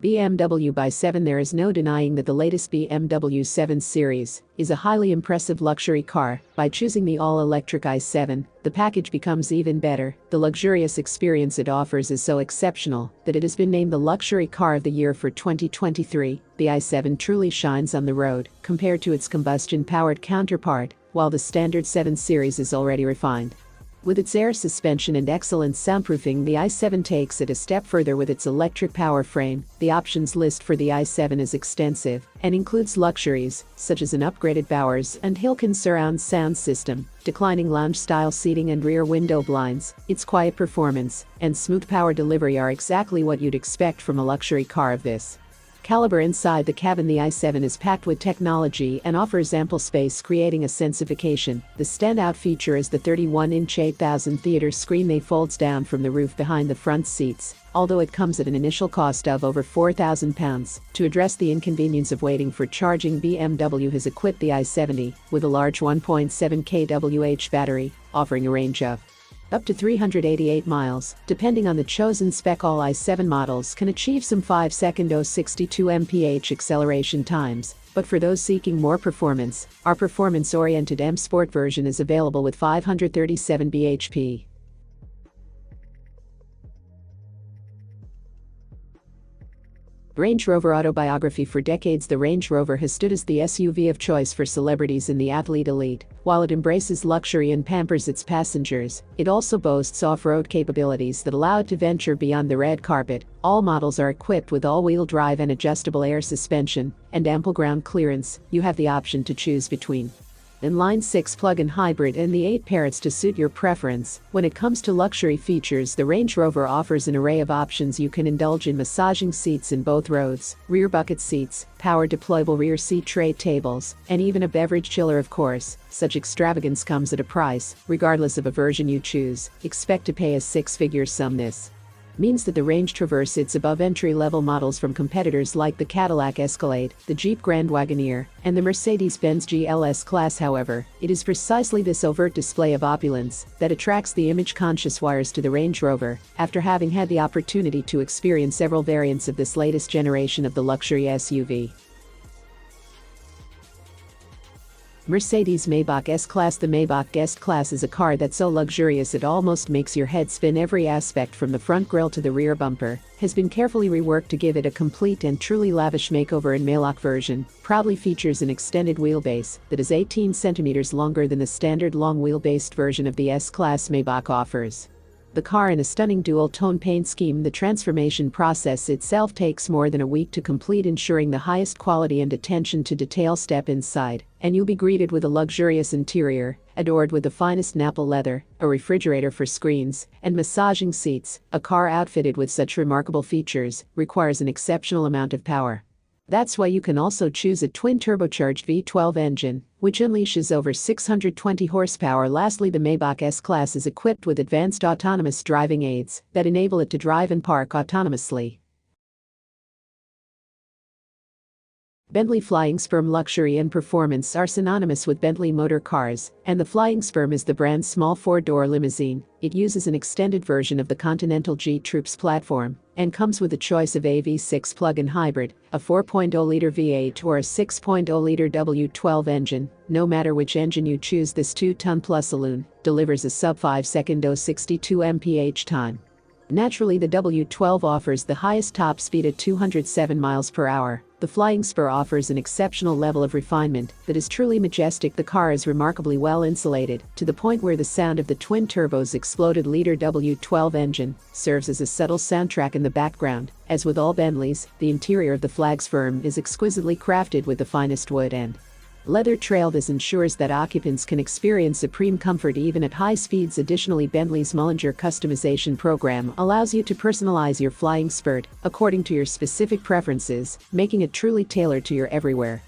BMW by 7. There is no denying that the latest BMW 7 Series is a highly impressive luxury car. By choosing the all-electric i7, the package becomes even better. The luxurious experience it offers is so exceptional that it has been named the Luxury Car of the Year for 2023. The i7 truly shines on the road compared to its combustion-powered counterpart, while the standard 7 Series is already refined. With its air suspension and excellent soundproofing, the i7 takes it a step further with its electric power frame. The options list for the i7 is extensive and includes luxuries such as an upgraded Bowers and Hilton surround sound system, declining lounge-style seating and rear window blinds. Its quiet performance and smooth power delivery are exactly what you'd expect from a luxury car of this caliber. Inside the cabin, the i7 is packed with technology and offers ample space, creating a sense of vacation. The standout feature is the 31-inch 8,000 theater screen that folds down from the roof behind the front seats, although it comes at an initial cost of over £4,000. To address the inconvenience of waiting for charging, BMW has equipped the i70 with a large 1.7 kWh battery, offering a range of up to 388 miles. Depending on the chosen spec, all i7 models can achieve some 5-second 62 mph acceleration times. But for those seeking more performance, our performance-oriented M Sport version is available with 537 bhp. Range Rover Autobiography. For decades, the Range Rover has stood as the SUV of choice for celebrities in the athlete elite. While it embraces luxury and pampers its passengers, it also boasts off-road capabilities that allow it to venture beyond the red carpet. All models are equipped with all-wheel drive and adjustable air suspension and ample ground clearance. You have the option to choose between inline 6 plug-in hybrid and the 8 Parrots to suit your preference. When it comes to luxury features, the Range Rover offers an array of options. You can indulge in massaging seats in both rows, rear bucket seats, power deployable rear seat tray tables, and even a beverage chiller. Of course, such extravagance comes at a price. Regardless of a version you choose, expect to pay a six-figure sum. This means that the Range Rover sits above entry-level models from competitors like the Cadillac Escalade, the Jeep Grand Wagoneer, and the Mercedes-Benz GLS class. However, it is precisely this overt display of opulence that attracts the image-conscious buyers to the Range Rover. After having had the opportunity to experience several variants of this latest generation of the luxury SUV, Mercedes-Maybach S-Class. The Maybach S-Class is a car that's so luxurious it almost makes your head spin. Every aspect, from the front grille to the rear bumper, has been carefully reworked to give it a complete and truly lavish makeover. In Maybach version proudly features an extended wheelbase that is 18 centimeters longer than the standard long wheelbased version of the S-Class Maybach offers the car in a stunning dual-tone paint scheme. The transformation process itself takes more than a week to complete, ensuring the highest quality and attention to detail. Step inside, and you'll be greeted with a luxurious interior, adored with the finest Nappa leather, a refrigerator for screens, and massaging seats. A car outfitted with such remarkable features requires an exceptional amount of power. That's why you can also choose a twin-turbocharged V12 engine, which unleashes over 620 horsepower. Lastly, the Maybach S-Class is equipped with advanced autonomous driving aids that enable it to drive and park autonomously. Bentley Flying Sperm. Luxury and performance are synonymous with Bentley Motor Cars, and the Flying Sperm is the brand's small four-door limousine. It uses an extended version of the Continental G-Troops platform and comes with a choice of a V6 plug-in hybrid, a 4.0-liter V8, or a 6.0-liter W12 engine. No matter which engine you choose, this 2-ton-plus saloon delivers a sub-5-second 62 mph time. Naturally, the W12 offers the highest top speed at 207 miles per hour. The Flying Spur offers an exceptional level of refinement that is truly majestic. The car is remarkably well insulated, to the point where the sound of the twin-turbo's exploded-liter W12 engine serves as a subtle soundtrack in the background. As with all Bentleys, the interior of the Flying Spur is exquisitely crafted with the finest wood and leather trail. This ensures that occupants can experience supreme comfort even at high speeds. Additionally, Bentley's Mullinger customization program allows you to personalize your Flying Spur according to your specific preferences, making it truly tailored to your everywhere.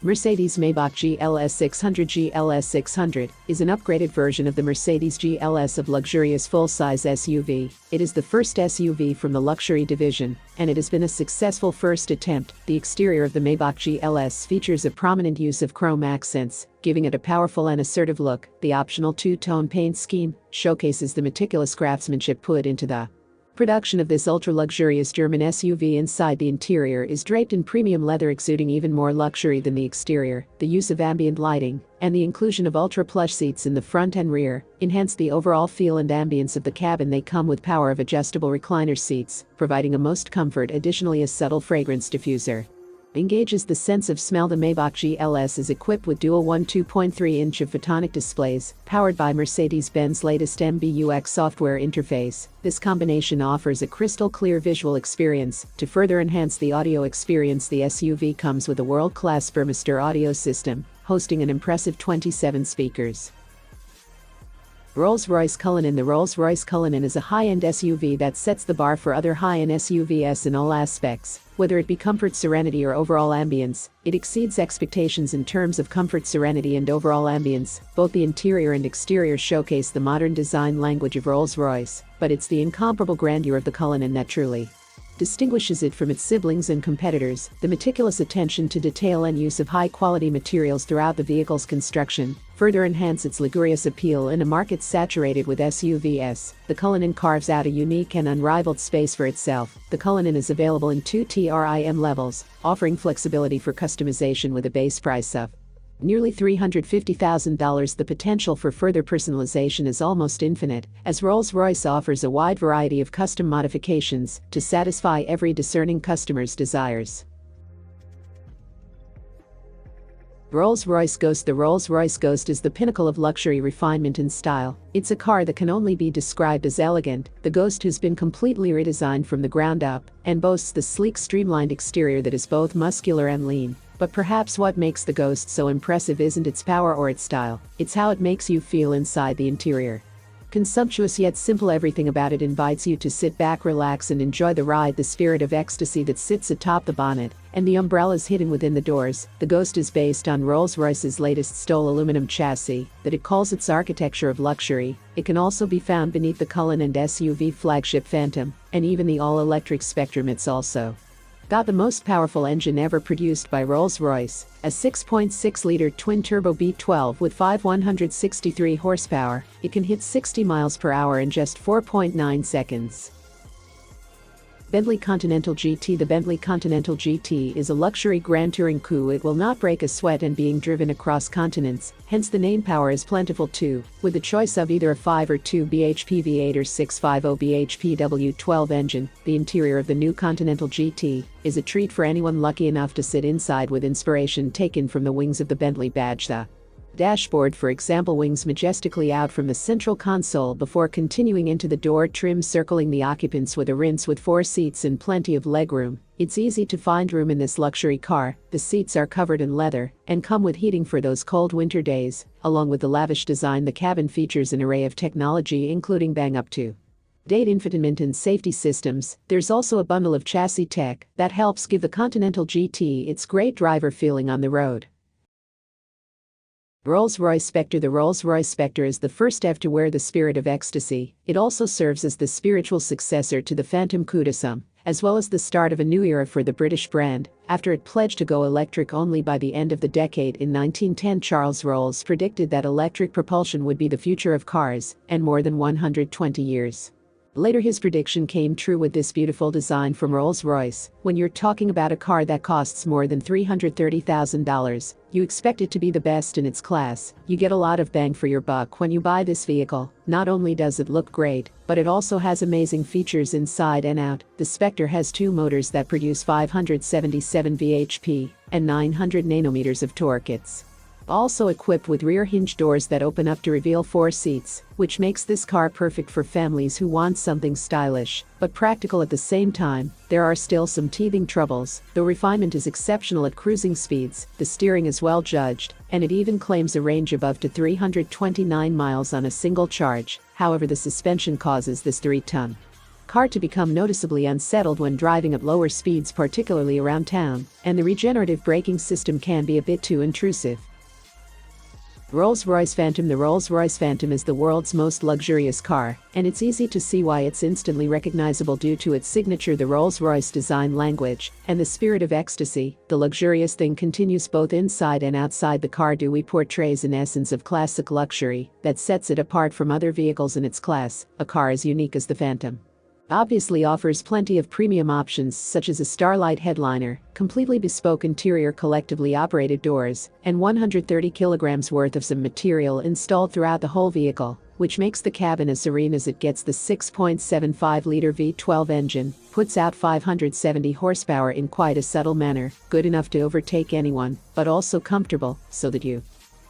Mercedes-Maybach GLS 600. GLS 600 is an upgraded version of the Mercedes GLS, of luxurious full-size SUV. It is the first SUV from the luxury division, and it has been a successful first attempt. The exterior of the Maybach GLS features a prominent use of chrome accents, giving it a powerful and assertive look. The optional two-tone paint scheme showcases the meticulous craftsmanship put into the Production of this ultra-luxurious German SUV inside the interior is draped in premium leather exuding even more luxury than the exterior. The use of ambient lighting and the inclusion of ultra-plush seats in the front and rear enhance the overall feel and ambience of the cabin. They come with power of adjustable recliner seats, providing a most comfort. Additionally, a subtle fragrance diffuser engages the sense of smell. The Maybach GLS is equipped with dual 2.3-inch of photonic displays, powered by Mercedes-Benz latest MBUX software interface. This combination offers a crystal-clear visual experience. To further enhance the audio experience, the SUV comes with a world-class Burmester audio system, hosting an impressive 27 speakers. Rolls-Royce Cullinan. The Rolls-Royce Cullinan is a high-end SUV that sets the bar for other high-end SUVs in all aspects. Whether it be comfort, serenity, or overall ambience, it exceeds expectations in terms of comfort, serenity, and overall ambience. Both the interior and exterior showcase the modern design language of Rolls-Royce, but it's the incomparable grandeur of the Cullinan that truly distinguishes it from its siblings and competitors. The meticulous attention to detail and use of high-quality materials throughout the vehicle's construction further enhance its luxurious appeal in a market saturated with SUVs. The Cullinan carves out a unique and unrivaled space for itself. The Cullinan is available in 2 trim levels, offering flexibility for customization with a base price of nearly $350,000. The potential for further personalization is almost infinite, as Rolls-Royce offers a wide variety of custom modifications to satisfy every discerning customer's desires. Rolls-Royce Ghost. The Rolls-Royce Ghost is the pinnacle of luxury, refinement, and style. It's a car that can only be described as elegant. The Ghost has been completely redesigned from the ground up and boasts the sleek, streamlined exterior that is both muscular and lean. But perhaps what makes the Ghost so impressive isn't its power or its style, it's how it makes you feel inside the interior. Consumptuous yet simple, everything about it invites you to sit back, relax, and enjoy the ride. The spirit of ecstasy that sits atop the bonnet and the umbrellas hidden within the doors. The Ghost is based on Rolls-Royce's latest Stoll aluminum chassis that it calls its architecture of luxury. It can also be found beneath the Cullinan SUV flagship Phantom and even the all-electric Spectrum. It's also got the most powerful engine ever produced by Rolls-Royce, a 6.6-liter twin-turbo V12 with 163 horsepower. It can hit 60 miles per hour in just 4.9 seconds. Bentley Continental GT. The Bentley Continental GT is a luxury grand touring coupe. It will not break a sweat and being driven across continents, hence the name. Power is plentiful too, with the choice of either a 5 or 2 bhp V8 or 650 bhp W12 engine. The interior of the new Continental GT is a treat for anyone lucky enough to sit inside, with inspiration taken from the wings of the Bentley badge. The dashboard, for example, wings majestically out from the central console before continuing into the door trim circling the occupants with a rinse with 4 seats and plenty of legroom. It's easy to find room in this luxury car. The seats are covered in leather and come with heating for those cold winter days. Along with the lavish design, the cabin features an array of technology including bang up to date infotainment and safety systems. There's also a bundle of chassis tech that helps give the Continental GT its great driver feeling on the road. Rolls-Royce Spectre. The Rolls-Royce Spectre is the first EV to wear the spirit of ecstasy. It also serves as the spiritual successor to the Phantom Coup de Somme, as well as the start of a new era for the British brand, after it pledged to go electric only by the end of the decade. In 1910, Charles Rolls predicted that electric propulsion would be the future of cars, and more than 120 years later his prediction came true with this beautiful design from Rolls-Royce. When you're talking about a car that costs more than $330,000, you expect it to be the best in its class. You get a lot of bang for your buck when you buy this vehicle. Not only does it look great, but it also has amazing features inside and out. The Spectre has 2 motors that produce 577 bhp and 900 nanometers of torque. It's also equipped with rear hinge doors that open up to reveal 4 seats, which makes this car perfect for families who want something stylish but practical at the same time. There are still some teething troubles, though refinement is exceptional at cruising speeds. The steering is well judged, and it even claims a range of up to 329 miles on a single charge. However, the suspension causes this 3-ton car to become noticeably unsettled when driving at lower speeds, particularly around town, and the regenerative braking system can be a bit too intrusive. Rolls-Royce Phantom. The Rolls-Royce Phantom is the world's most luxurious car, and it's easy to see why it's instantly recognizable due to its signature, the Rolls-Royce design language, and the spirit of ecstasy. The luxurious thing continues both inside and outside the car. Dewey portrays an essence of classic luxury that sets it apart from other vehicles in its class, a car as unique as the Phantom. Obviously offers plenty of premium options such as a Starlight headliner, completely bespoke interior collectively operated doors, and 130 kilograms worth of some material installed throughout the whole vehicle, which makes the cabin as serene as it gets. The 6.75-liter V12 engine puts out 570 horsepower in quite a subtle manner, good enough to overtake anyone, but also comfortable, so that you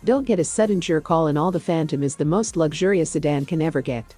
don't get a sudden jerk. All in all, the Phantom is the most luxurious sedan can ever get.